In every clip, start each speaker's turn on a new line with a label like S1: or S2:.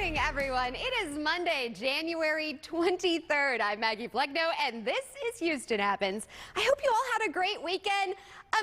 S1: morning, everyone. It is Monday, January 23rd. I'm Maggie Flegno, and this is Houston Happens. I hope you all had a great weekend.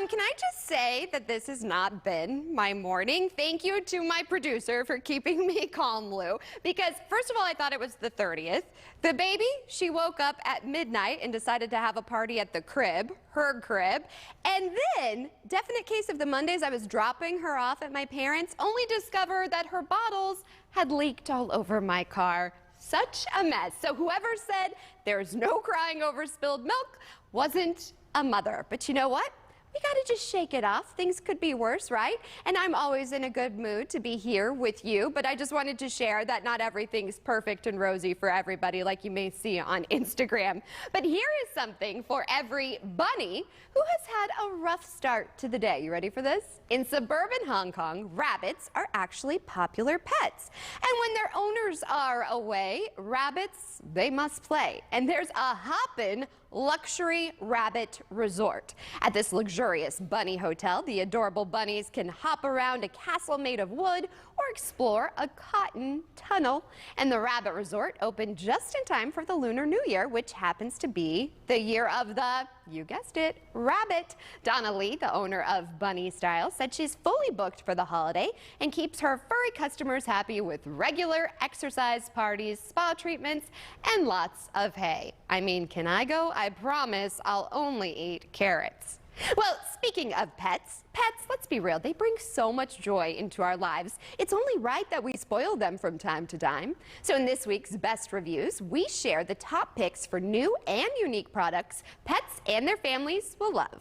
S1: Can I just say that this has not been my morning? Thank you to my producer for keeping me calm, Lou, because first of all, I thought it was the 30th. The baby, she woke up at midnight and decided to have a party at the crib, her crib. And then, definite case of the Mondays, I was dropping her off at my parents', only discovered that her bottles had leaked all over my car. Such a mess. So whoever said there's no crying over spilled milk wasn't a mother. But you know what? We gotta just shake it off. Things could be worse, right? And I'm always in a good mood to be here with you, but I just wanted to share that not everything's perfect and rosy for everybody like you may see on Instagram. But here is something for every bunny who has had a rough start to the day. You ready for this? In suburban Hong Kong, rabbits are actually popular pets. And when their owners are away, rabbits, they must play. And there's a hoppin' luxury rabbit resort. At this luxurious bunny hotel, the adorable bunnies can hop around a castle made of wood or explore a cotton tunnel. And the rabbit resort opened just in time for the Lunar New Year, which happens to be the year of the, you guessed it, rabbit. Donna Lee, the owner of Bunny Style, said she's fully booked for the holiday and keeps her furry customers happy with regular exercise parties, spa treatments, and lots of hay. I mean, can I go? I promise I'll only eat carrots. Well, speaking of pets, let's be real, they bring so much joy into our lives. It's only right that we spoil them from time to time. So in this week's Best Reviews, we share the top picks for new and unique products pets and their families will love.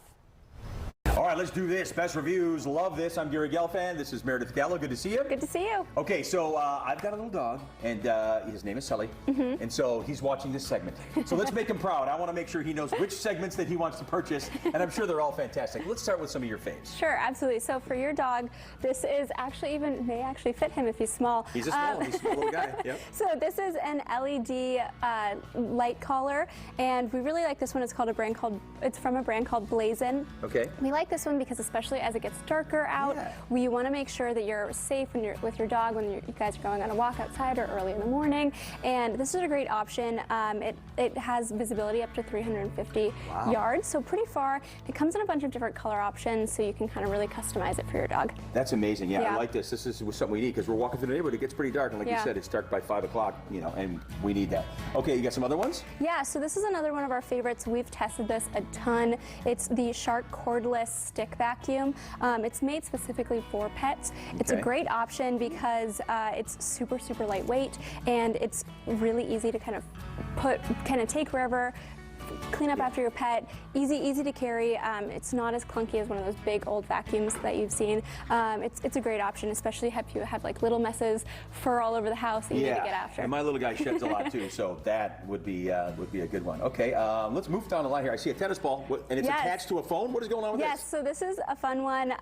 S2: All right, let's do this. Best Reviews. Love this. I'm Gary Gelfand. This is Meredith Gallo. Good to see you.
S3: Good to see you.
S2: Okay, so I've got a little dog, and his name is Sully, and so he's watching this segment. So let's make him proud. I want to make sure he knows which segments that he wants to purchase, and I'm sure they're all fantastic. Let's start with some of your faves.
S3: Sure, absolutely. So for your dog, this is actually may actually fit him if he's small.
S2: He's he's a little guy. Yep.
S3: So this is an LED light collar, and we really like this one. It's from a brand called Blazin.
S2: Okay.
S3: We like this one because especially as it gets darker out, we want to make sure that you're safe when you're with your dog when you guys are going on a walk outside or early in the morning. And this is a great option. It has visibility up to 350 yards, so pretty far. It comes in a bunch of different color options, so you can kind of really customize it for your dog.
S2: That's amazing. Yeah, I like this. This is something we need because we're walking through the neighborhood. It gets pretty dark, and like you said, it's dark by 5 o'clock. You know, and we need that. Okay, you got some other ones?
S3: Yeah. So this is another one of our favorites. We've tested this a ton. It's the Shark cordless stick vacuum. It's made specifically for pets. It's a great option because it's super lightweight, and it's really easy to kind of take wherever. Clean up after your pet, easy to carry. It's not as clunky as one of those big old vacuums that you've seen. It's a great option, especially if you have like little messes, fur all over the house that you need to get after.
S2: And my little guy sheds a lot too, so that would be a good one. Okay, let's move down the line here. I see a tennis ball, and it's attached to a phone. What is going on with this?
S3: Yes, so this is a fun one.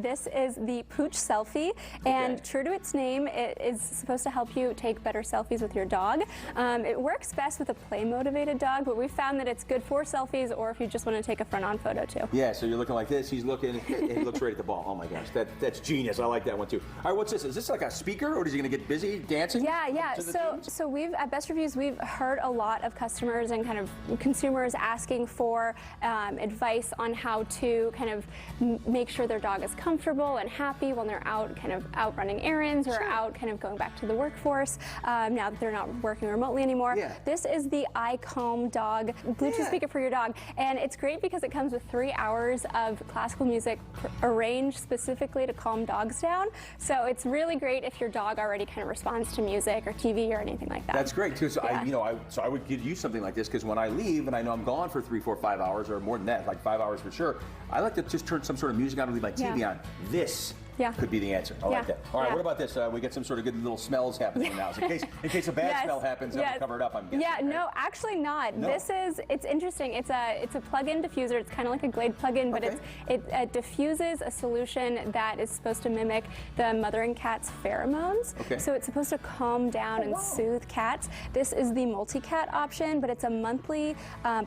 S3: This is the Pooch Selfie, and true to its name, it is supposed to help you take better selfies with your dog. It works best with a play-motivated dog, but we found that it's good for selfies or if you just want to take a front-on photo too. Yeah,
S2: so you're looking like this, he's looking, and he looks right at the ball. Oh my gosh, that's genius. I like that one too. All right, what's this? Is this like a speaker, or is he going to get busy dancing?
S3: Yeah. So we've, at Best Reviews, we've heard a lot of customers and kind of consumers asking for advice on how to kind of make sure their dog is comfortable and happy when they're out running errands or out kind of going back to the workforce now that they're not working remotely anymore. This is the iCalm Dog Bluetooth speaker for your dog, and it's great because it comes with 3 hours of classical music arranged specifically to calm dogs down. So it's really great if your dog already kind of responds to music or TV or anything like that.
S2: That's great too. So I would give you something like this because when I leave and I know I'm gone for 3, 4, 5 hours or more than that, like 5 hours for sure, I like to just turn some sort of music on and leave my TV on. This could be the answer. I like that. All right, what about this? We get some sort of good little smells happening now. So in case a bad smell happens, I'll cover it up, I'm guessing.
S3: Yeah, no, actually not. No. It's interesting. It's a plug-in diffuser. It's kind of like a Glade plug-in, but it diffuses a solution that is supposed to mimic the mother and cat's pheromones. So it's supposed to calm down and soothe cats. This is the multi-cat option, but it's a monthly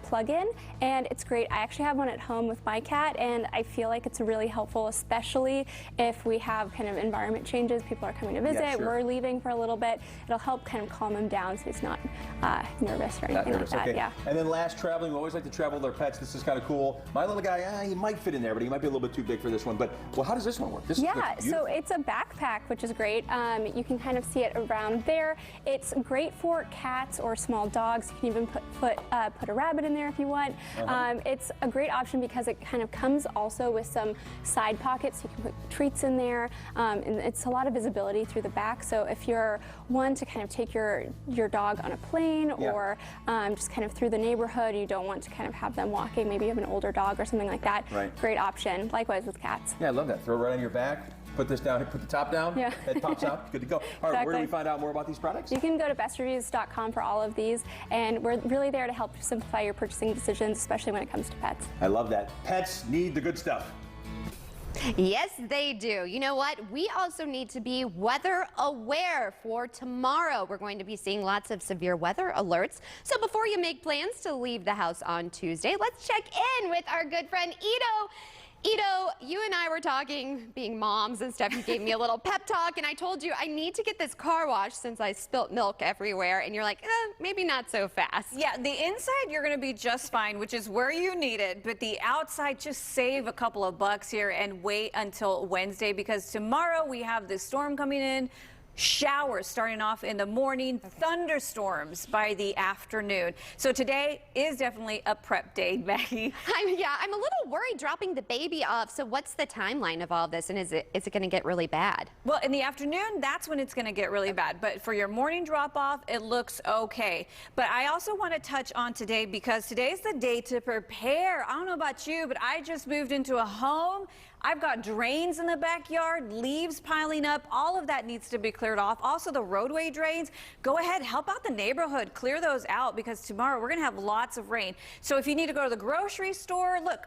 S3: plug-in, and it's great. I actually have one at home with my cat, and I feel like it's really helpful, especially if if we have kind of environment changes, people are coming to visit,
S2: Yeah, sure.
S3: we're leaving for a little bit, it'll help kind of calm him down so he's not nervous or anything like that.
S2: Okay.
S3: Yeah.
S2: And then last, traveling, we always like to travel with our pets. This is kind of cool. My little guy, he might fit in there, but he might be a little bit too big for this one. But, well, how does this one work? This
S3: Yeah,
S2: looks
S3: so
S2: beautiful.
S3: it's a backpack, which is great. You can kind of see it around there. It's great for cats or small dogs. You can even put a rabbit in there if you want. It's a great option because it kind of comes also with some side pockets. You can put treats in there, and it's a lot of visibility through the back. So if you're one to kind of take your dog on a plane or just kind of through the neighborhood, you don't want to kind of have them walking, maybe you have an older dog or something like that.
S2: Right.
S3: Great option. Likewise with cats.
S2: Yeah, I love that. Throw it right on your back. Put this down, put the top down,
S3: Yeah.
S2: head pops out, good to go. All right, where do we find out more about these products?
S3: You can go to bestreviews.com for all of these, and we're really there to help simplify your purchasing decisions, especially when it comes to pets.
S2: I love that. Pets need the good stuff.
S1: Yes, they do. You know what? We also need to be weather aware for tomorrow. We're going to be seeing lots of severe weather alerts. So before you make plans to leave the house on Tuesday, let's check in with our good friend Ito. Ito, you and I were talking, being moms and stuff. You gave me a little pep talk, and I told you I need to get this car washed since I spilt milk everywhere. And you're like, maybe not so fast.
S4: Yeah, the inside you're going to be just fine, which is where you need it. But the outside, just save a couple of bucks here and wait until Wednesday, because tomorrow we have this storm coming in. Showers starting off in the morning, thunderstorms by the afternoon. So today is definitely a prep day, Maggie.
S1: I'm a little worried dropping the baby off. So what's the timeline of all of this, and is it going to get really bad?
S4: Well, in the afternoon, that's when it's going to get really bad. But for your morning drop-off, it looks okay. But I also want to touch on today, because today's the day to prepare. I don't know about you, but I just moved into a home. I've got drains in the backyard, leaves piling up. All of that needs to be cleared off. Also, the roadway drains. Go ahead, help out the neighborhood. Clear those out, because tomorrow we're going to have lots of rain. So if you need to go to the grocery store, look,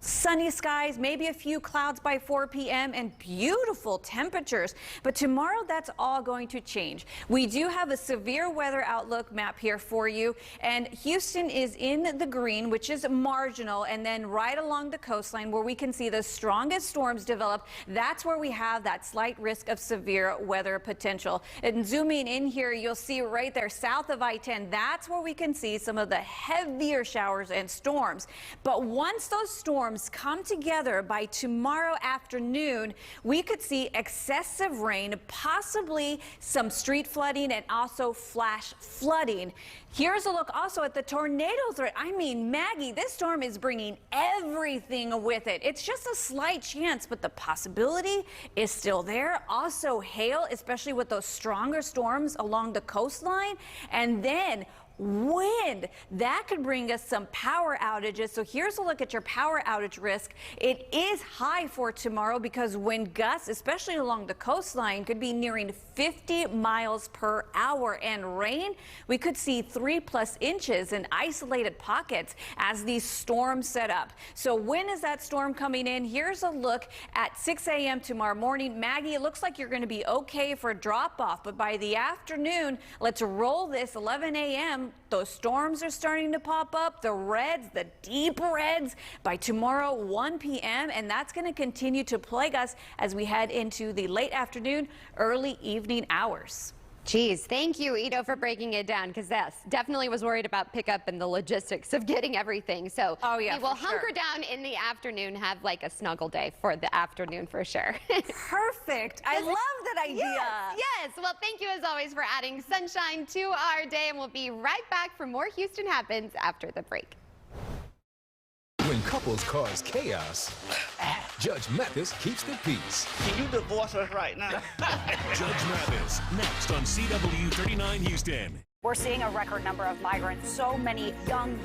S4: sunny skies, maybe a few clouds by 4 p.m. and beautiful temperatures. But tomorrow, that's all going to change. We do have a severe weather outlook map here for you. And Houston is in the green, which is marginal. And then right along the coastline where we can see the strongest storms develop, that's where we have that slight risk of severe weather potential. And zooming in here, you'll see right there south of I-10, that's where we can see some of the heavier showers and storms. But once those storms come together by tomorrow afternoon, we could see excessive rain, possibly some street flooding and also flash flooding. Here's a look also at the tornado threat. I mean, Maggie, this storm is bringing everything with it. It's just a slight chance, but the possibility is still there. Also hail, especially with those stronger storms along the coastline. And then wind, that could bring us some power outages. So here's a look at your power outage risk. It is high for tomorrow because wind gusts, especially along the coastline, could be nearing 50 miles per hour, and rain, we could see 3+ inches in isolated pockets as these storms set up. So when is that storm coming in? Here's a look at 6 a.m. tomorrow morning. Maggie, it looks like you're going to be okay for drop off, but by the afternoon, let's roll this 11 a.m. Those storms are starting to pop up, the reds, the deep reds, by tomorrow 1 p.m. and that's going to continue to plague us as we head into the late afternoon, early evening hours.
S1: Geez, thank you, Ito, for breaking it down, because yes, definitely was worried about pickup and the logistics of getting everything. So we will hunker down in the afternoon, have like a snuggle day for the afternoon for sure.
S4: Perfect. I love that idea.
S1: Yes. Well, thank you as always for adding sunshine to our day, and we'll be right back for more Houston Happens after the break.
S5: When couples cause chaos, Judge Mathis keeps the peace.
S6: Can you divorce us right now?
S7: Judge Mathis, next on CW 39 Houston.
S8: We're seeing a record number of migrants, so many young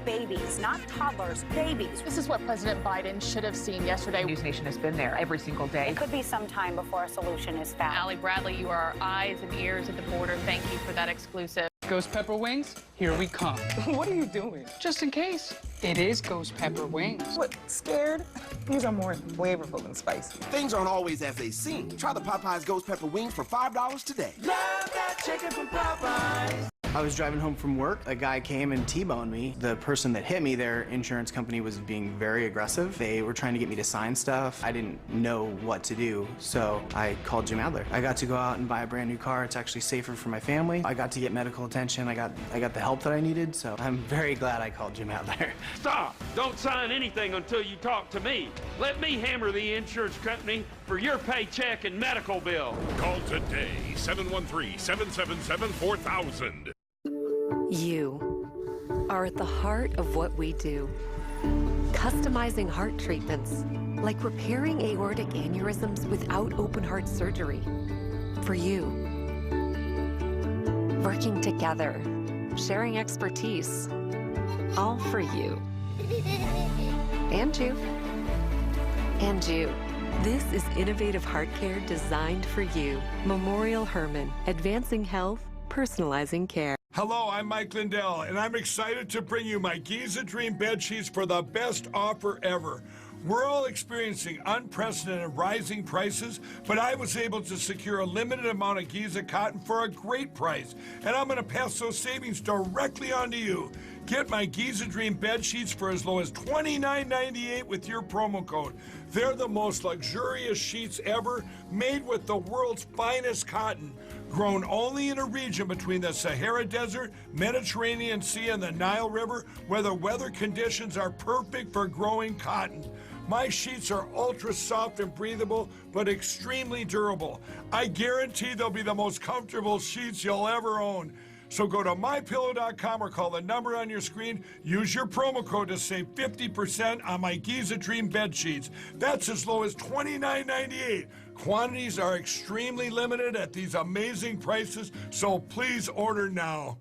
S8: babies, not toddlers, babies.
S9: This is what President Biden should have seen yesterday. News Nation has been there every single day.
S8: It could be some time before a solution is found.
S9: Allie Bradley, you are our eyes and ears at the border. Thank you for that exclusive.
S10: Ghost pepper wings, here we come. What are you doing? Just in case. It is ghost pepper wings.
S11: What, scared? These are more flavorful than spicy.
S12: Things aren't always as they seem. Try the Popeyes Ghost Pepper Wings for $5 today.
S13: Love that chicken from Popeyes.
S12: I was driving home from work. A guy came and T-boned me. The person that hit me, their insurance company was being very aggressive. They were trying to get me to sign stuff. I didn't know what to do, so I called Jim Adler. I got to go out and buy a brand new car. It's actually safer for my family. I got to get medical attention. I got the help that I needed, so I'm very glad I called Jim Adler.
S13: Stop! Don't sign anything until you talk to me. Let me hammer the insurance company for your paycheck and medical bill.
S7: Call today, 713-777-4000.
S14: You are at the heart of what we do. Customizing heart treatments, like repairing aortic aneurysms without open heart surgery. For you. Working together, sharing expertise, all for you. And you. And you. This is innovative heart care designed for you. Memorial Hermann, advancing health, personalizing care.
S15: Hello, I'm Mike Lindell, and I'm excited to bring you my Giza Dream bed sheets for the best offer ever. We're all experiencing unprecedented rising prices, but I was able to secure a limited amount of Giza cotton for a great price, and I'm going to pass those savings directly on to you. Get my Giza Dream bed sheets for as low as $29.98 with your promo code. They're the most luxurious sheets ever, made with the world's finest cotton, grown only in a region between the Sahara Desert, Mediterranean Sea, and the Nile River, where the weather conditions are perfect for growing cotton. My sheets are ultra soft and breathable, but extremely durable. I guarantee they'll be the most comfortable sheets you'll ever own. So go to MyPillow.com or call the number on your screen. Use your promo code to save 50% on my Giza Dream bed sheets. That's as low as $29.98. Quantities are extremely limited at these amazing prices, so please order now.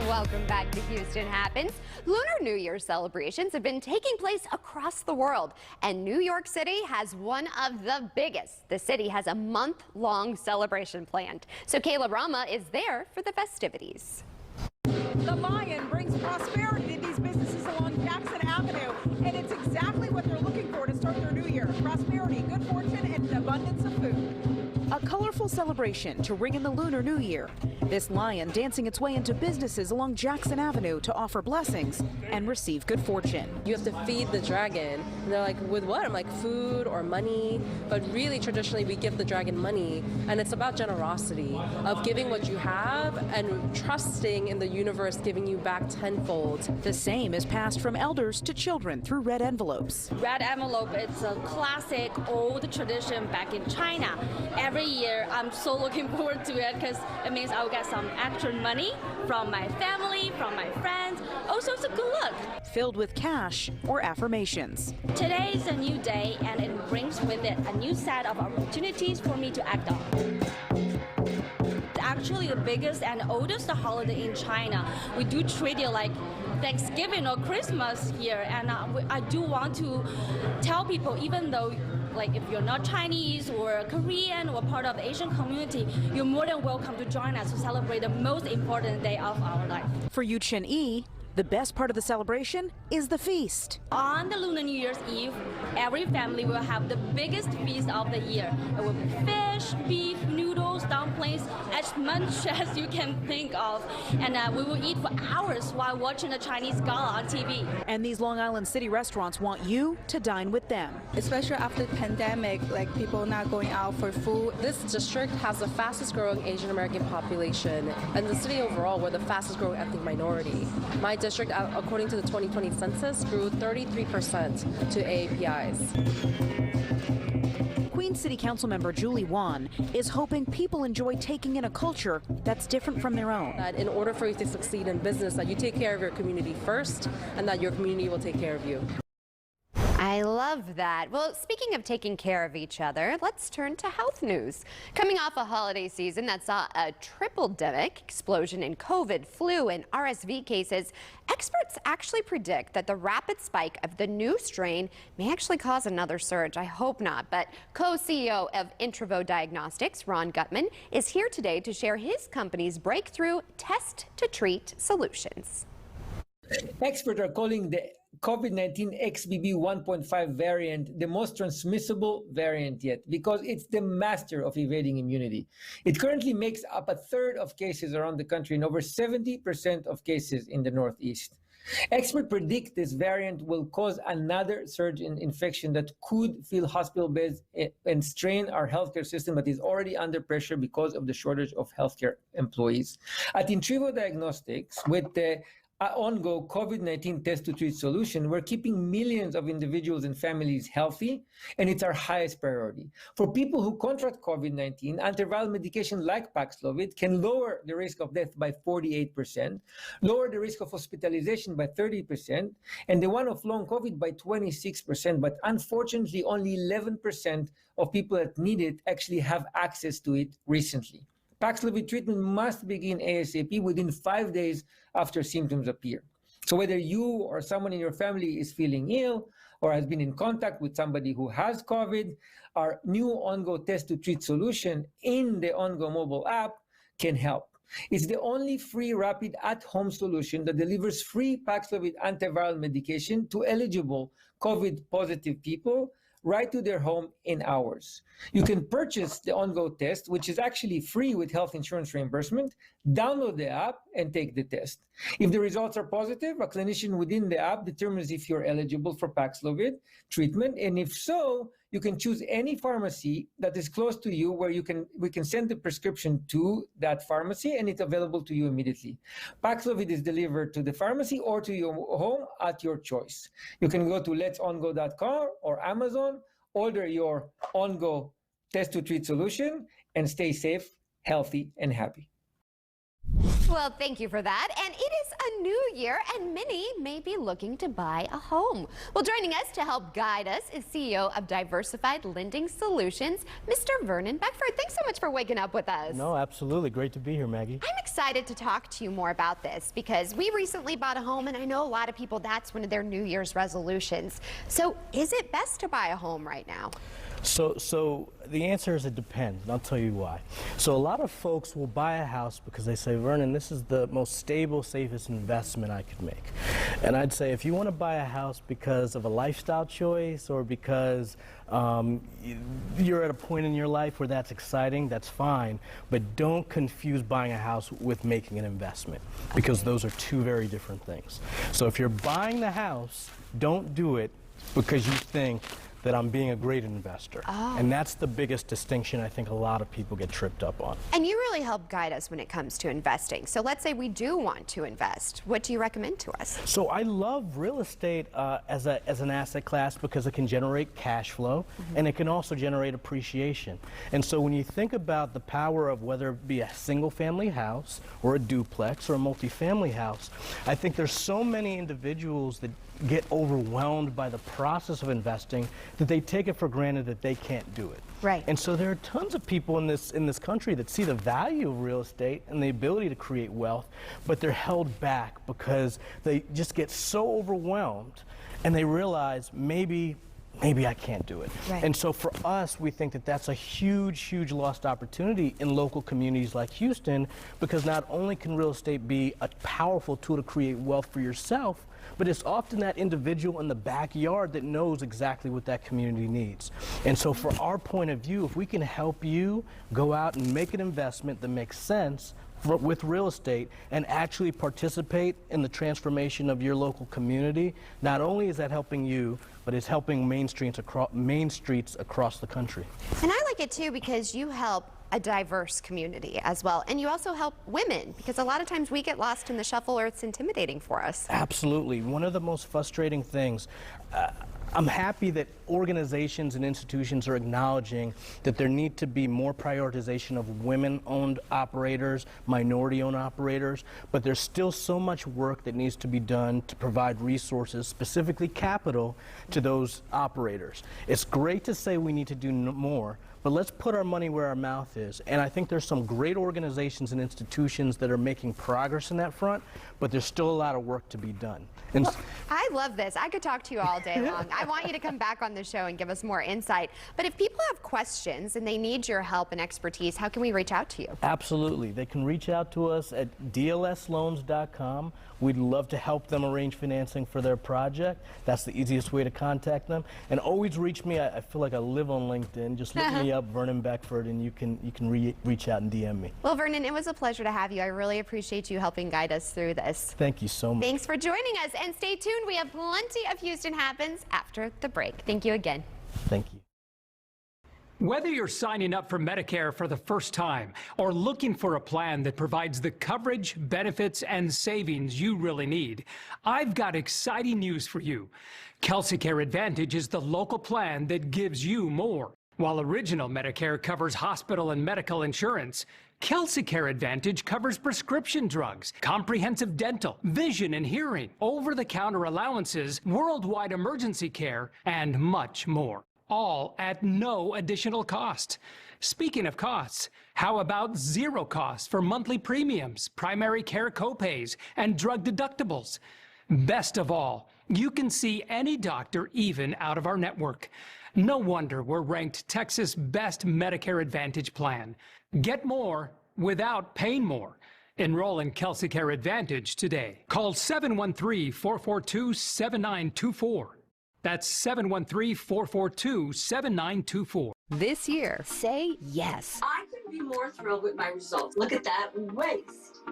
S1: Welcome back to Houston Happens. Lunar New Year celebrations have been taking place across the world, and New York City has one of the biggest. The city has a month-long celebration planned. So Kayla Rama is there for the festivities.
S16: The Lion brings prosperity to these businesses along Jackson Avenue, and it's exactly what they're looking for to start their new year. Prosperity, good fortune, and an abundance of food.
S17: A colorful celebration to ring in the Lunar New Year. This lion dancing its way into businesses along Jackson Avenue to offer blessings and receive good fortune.
S18: You have to feed the dragon. And they're like, with what? I'm like, food or money. But really, traditionally, we give the dragon money. And it's about generosity, of giving what you have and trusting in the universe giving you back tenfold.
S17: The same is passed from elders to children through red envelopes.
S19: Red envelope, it's a classic old tradition back in China. Every year, I'm so looking forward to it because it means I'll get some extra money from my family, from my friends. Also, it's a good luck.
S17: Filled with cash or affirmations.
S19: Today is a new day, and it brings with it a new set of opportunities for me to act on. Actually, the biggest and oldest holiday in China. We do treat it like Thanksgiving or Christmas here, and I do want to tell people, even though like if you're not Chinese or Korean or part of the Asian community, you're more than welcome to join us to celebrate the most important day of our life.
S17: For Yu Chen Yi, the best part of the celebration is the feast.
S19: On the Lunar New Year's Eve, every family will have the biggest feast of the year. It will be fish, beef, noodles, dumplings, as much as you can think of. And we will eat for hours while watching the Chinese gala on TV.
S17: And these Long Island City restaurants want you to dine with them.
S20: Especially after the pandemic, like people not going out for food.
S18: This district has the fastest growing Asian American population, and the city overall, we're the fastest growing ethnic minority. My district, according to the 2020 census, grew 33% to AAPIs.
S17: Queens City Council member Julie Wan is hoping people enjoy taking in a culture that's different from their own.
S18: That in order for you to succeed in business, that you take care of your community first, and that your community will take care of you.
S1: I love that. Well, speaking of taking care of each other, let's turn to health news. Coming off a holiday season that saw a triple-demic explosion in COVID, flu, and RSV cases, experts actually predict that the rapid spike of the new strain may actually cause another surge. I hope not, but co-CEO of Intravo Diagnostics, Ron Gutman, is here today to share his company's breakthrough test-to-treat solutions.
S21: Experts are calling the COVID-19 XBB 1.5 variant the most transmissible variant yet because it's the master of evading immunity. It currently makes up 1/3 of cases around the country and over 70% of cases in the Northeast. Experts predict this variant will cause another surge in infection that could fill hospital beds and strain our healthcare system that is already under pressure because of the shortage of healthcare employees. At Intrivo Diagnostics, with the OnGo COVID-19 test-to-treat solution, we're keeping millions of individuals and families healthy, and it's our highest priority. For people who contract COVID-19, antiviral medication like Paxlovid can lower the risk of death by 48%, lower the risk of hospitalization by 30%, and the one of long COVID by 26%. But unfortunately, only 11% of people that need it actually have access to it recently. Paxlovid treatment must begin ASAP within 5 days after symptoms appear. So whether you or someone in your family is feeling ill or has been in contact with somebody who has COVID, our new OnGo test-to-treat solution in the OnGo mobile app can help. It's the only free rapid at-home solution that delivers free Paxlovid antiviral medication to eligible COVID-positive people right to their home in hours. You can purchase the OnGo test, which is actually free with health insurance reimbursement, download the app and take the test. If the results are positive, a clinician within the app determines if you're eligible for Paxlovid treatment, and if so, you can choose any pharmacy that is close to you where we can send the prescription to that pharmacy and it's available to you immediately. Paxlovid is delivered to the pharmacy or to your home at your choice. You can go to letsongo.com or Amazon, order your OnGo test-to-treat solution, and stay safe, healthy, and happy.
S1: Well, thank you for that. And it is a new year, and many may be looking to buy a home. Well, joining us to help guide us is CEO of Diversified Lending Solutions, Mr. Vernon Beckford. Thanks so much for waking up with us.
S22: No, absolutely. Great to be here, Maggie.
S1: I'm excited to talk to you more about this because we recently bought a home, and I know a lot of people, that's one of their New Year's resolutions. So is it best to buy a home right now?
S22: So the answer is it depends, and I'll tell you why. So a lot of folks will buy a house because they say, Vernon, this is the most stable, safest investment I could make. And I'd say if you want to buy a house because of a lifestyle choice or because you're at a point in your life where that's exciting, that's fine, but don't confuse buying a house with making an investment because those are two very different things. So if you're buying the house, don't do it because you think that I'm being a great investor.
S1: Oh.
S22: And that's the biggest distinction I think a lot of people get tripped up on.
S1: And you really help guide us when it comes to investing. So let's say we do want to invest. What do you recommend to us?
S22: So I love real estate as an asset class because it can generate cash flow and it can also generate appreciation. And so when you think about the power of whether it be a single family house or a duplex or a multifamily house, I think there's so many individuals that get overwhelmed by the process of investing that they take it for granted that they can't do it.
S1: Right.
S22: And so there are tons of people in this country that see the value of real estate and the ability to create wealth, but they're held back because they just get so overwhelmed and they realize maybe I can't do it.
S1: Right.
S22: And so for us, we think that that's a huge, huge lost opportunity in local communities like Houston because not only can real estate be a powerful tool to create wealth for yourself, but it's often that individual in the backyard that knows exactly what that community needs. And so for our point of view, if we can help you go out and make an investment that makes sense with real estate and actually participate in the transformation of your local community, not only is that helping you, but it's helping main streets across the country.
S1: And I like it too because you help a diverse community as well. And you also help women because a lot of times we get lost in the shuffle or it's intimidating for us.
S22: Absolutely. One of the most frustrating things, I'm happy that organizations and institutions are acknowledging that there need to be more prioritization of women-owned operators, minority-owned operators, but there's still so much work that needs to be done to provide resources, specifically capital, to those operators. It's great to say we need to do more, but let's put our money where our mouth is. And I think there's some great organizations and institutions that are making progress in that front, but there's still a lot of work to be done. And
S1: well, I love this. I could talk to you all day long. I want you to come back on the show and give us more insight. But if people have questions and they need your help and expertise, how can we reach out to you?
S22: Absolutely. They can reach out to us at dlsloans.com. We'd love to help them arrange financing for their project. That's the easiest way to contact them. And always reach me. I feel like I live on LinkedIn. Just look me up, Vernon Beckford, and you can reach out and DM me.
S1: Well, Vernon, it was a pleasure to have you. I really appreciate you helping guide us through this.
S22: Thank you so much.
S1: Thanks for joining us. And stay tuned. We have plenty of Houston Happens after the break. Thank you again.
S22: Thank you.
S2: Whether you're signing up for Medicare for the first time or looking for a plan that provides the coverage, benefits, and savings you really need, I've got exciting news for you. Kelsey Care Advantage is the local plan that gives you more. While original Medicare covers hospital and medical insurance, Kelsey Care Advantage covers prescription drugs, comprehensive dental, vision and hearing, over-the-counter allowances, worldwide emergency care, and much more. All at no additional cost. Speaking of costs, how about zero cost for monthly premiums, primary care copays, and drug deductibles? Best of all, you can see any doctor even out of our network. No wonder we're ranked Texas' best Medicare Advantage plan. Get more without paying more. Enroll in Kelsey Care Advantage today. Call 713-442-7924. That's 713-442-7924.
S14: This year, say yes.
S3: I couldn't be more thrilled with my results. Look at that waist.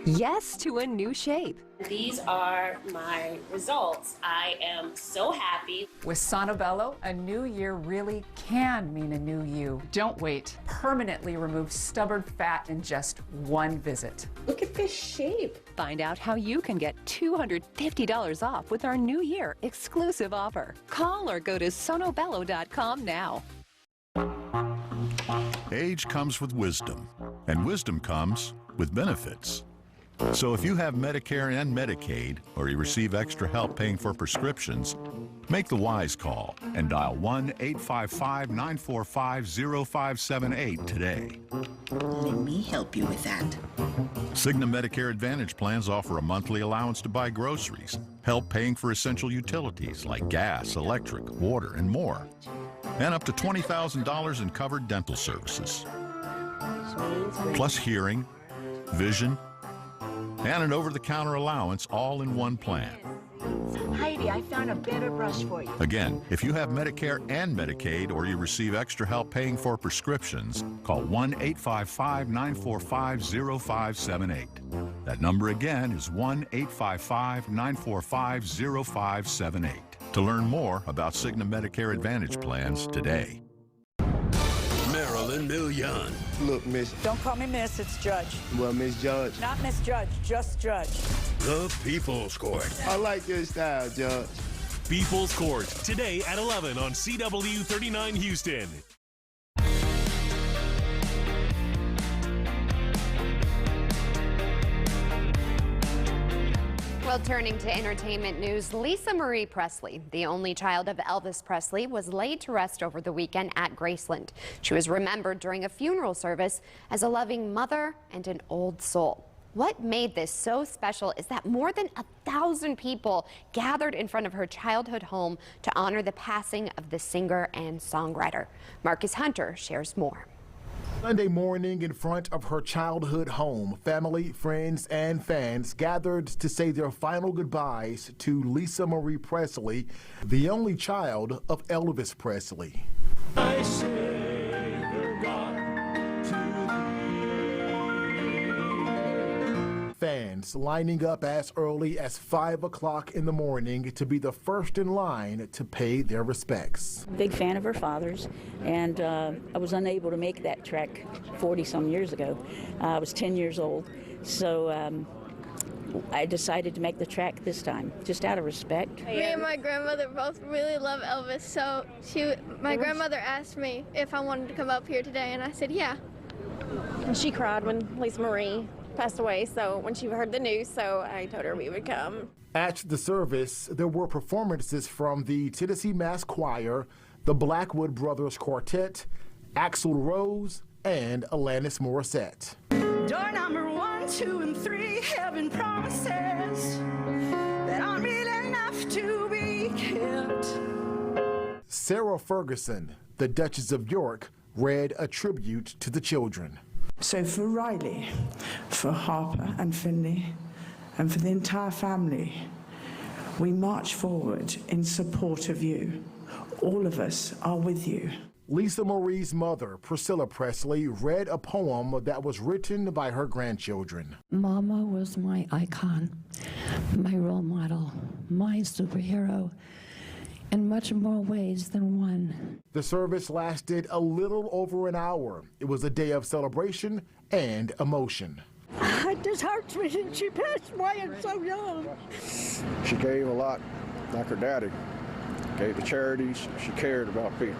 S14: Yes to a new shape.
S23: These are my results. I am so happy.
S16: With Sonobello, a new year really can mean a new you. Don't wait. Permanently remove stubborn fat in just one visit.
S3: Look at this shape.
S14: Find out how you can get $250 off with our New Year exclusive offer. Call or go to sonobello.com now.
S24: Age comes with wisdom, and wisdom comes with benefits. So if you have Medicare and Medicaid, or you receive extra help paying for prescriptions, make the wise call and dial 1-855-945-0578 today.
S3: Let me help you with that.
S24: Cigna Medicare Advantage plans offer a monthly allowance to buy groceries, help paying for essential utilities like gas, electric, water, and more, and up to $20,000 in covered dental services. Plus hearing, vision, and an over-the-counter allowance all in one plan.
S3: Heidi, I found a better brush for you.
S24: Again, if you have Medicare and Medicaid or you receive extra help paying for prescriptions, call 1-855-945-0578. That number again is 1-855-945-0578 to learn more about Cigna Medicare Advantage plans today.
S7: Marilyn Milian.
S6: Look, Miss.
S25: Don't call me Miss, it's Judge.
S6: Well, Miss Judge.
S25: Not Miss Judge, just Judge.
S7: The People's Court.
S6: I like your style, Judge.
S7: People's Court, today at 11 on CW 39 Houston.
S1: Well, turning to entertainment news, Lisa Marie Presley, the only child of Elvis Presley, was laid to rest over the weekend at Graceland. She was remembered during a funeral service as a loving mother and an old soul. What made this so special is that more than 1,000 people gathered in front of her childhood home to honor the passing of the singer and songwriter. Marcus Hunter shares more.
S26: Sunday morning in front of her childhood home, family, friends, and fans gathered to say their final goodbyes to Lisa Marie Presley, the only child of Elvis Presley.
S27: I say goodbye to
S26: Fans lining up as early as 5 o'clock in the morning to be the first in line to pay their respects.
S28: Big fan of her father's, and I was unable to make that trek 40-some years ago. I was 10 years old, so I decided to make the trek this time, just out of respect.
S29: Me and my grandmother both really love Elvis, so my grandmother asked me if I wanted to come up here today, and I said yeah.
S30: She cried when Lisa Marie passed away, so when she heard the news, so I told her we would come.
S26: At the service, there were performances from the Tennessee Mass Choir, the Blackwood Brothers Quartet, Axl Rose, and Alanis Morissette.
S20: Door number 1, 2, and 3, heaven promises that I'm real enough to be kept.
S26: Sarah Ferguson, the Duchess of York, read a tribute to the children.
S20: So for Riley, for Harper and Finley, and for the entire family, we march forward in support of you. All of us are with you.
S26: Lisa Marie's mother, Priscilla Presley, read a poem that was written by her grandchildren.
S4: Mama was my icon, my role model, my superhero, in much more ways than one.
S26: The service lasted a little over an hour. It was a day of celebration and emotion.
S20: It disheartens me that she passed away and so young.
S5: She gave a lot, like her daddy. Gave to charities. She cared about people.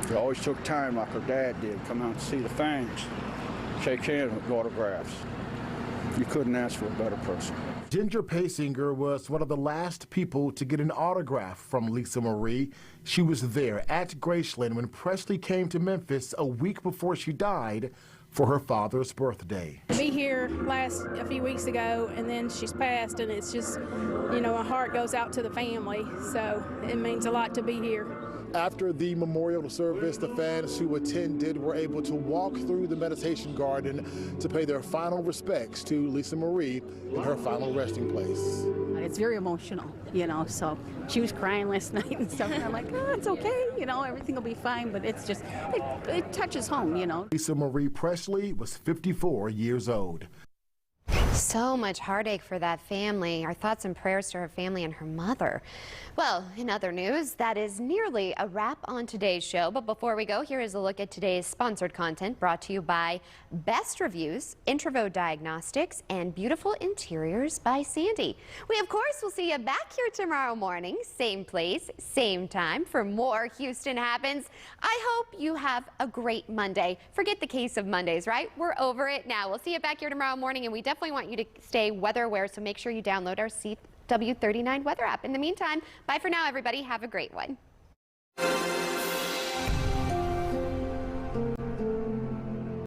S5: She always took time, like her dad did, come out to see the fans, shake hands with autographs. You couldn't ask for a better person.
S26: Ginger Paysinger was one of the last people to get an autograph from Lisa Marie. She was there at Graceland when Presley came to Memphis a week before she died for her father's birthday.
S30: To be here a few weeks ago, and then she's passed, and it's just, my heart goes out to the family, so it means a lot to be here.
S26: After the memorial service, the fans who attended were able to walk through the meditation garden to pay their final respects to Lisa Marie in her final resting place.
S8: It's very emotional, so she was crying last night and stuff, and I'm like, oh, it's okay, everything will be fine, but it's just, it touches home,
S26: Lisa Marie Presley was 54 years old.
S1: So much heartache for that family. Our thoughts and prayers to her family and her mother. Well, in other news, that is nearly a wrap on today's show. But before we go, here is a look at today's sponsored content brought to you by Best Reviews, Intravo Diagnostics, and Beautiful Interiors by Sandy. We, of course, will see you back here tomorrow morning, same place, same time, for more Houston Happens. I hope you have a great Monday. Forget the case of Mondays, right? We're over it now. We'll see you back here tomorrow morning, and we definitely want you to stay weather aware, so make sure you download our CW39 weather app. In the meantime, bye for now, everybody. Have a great one.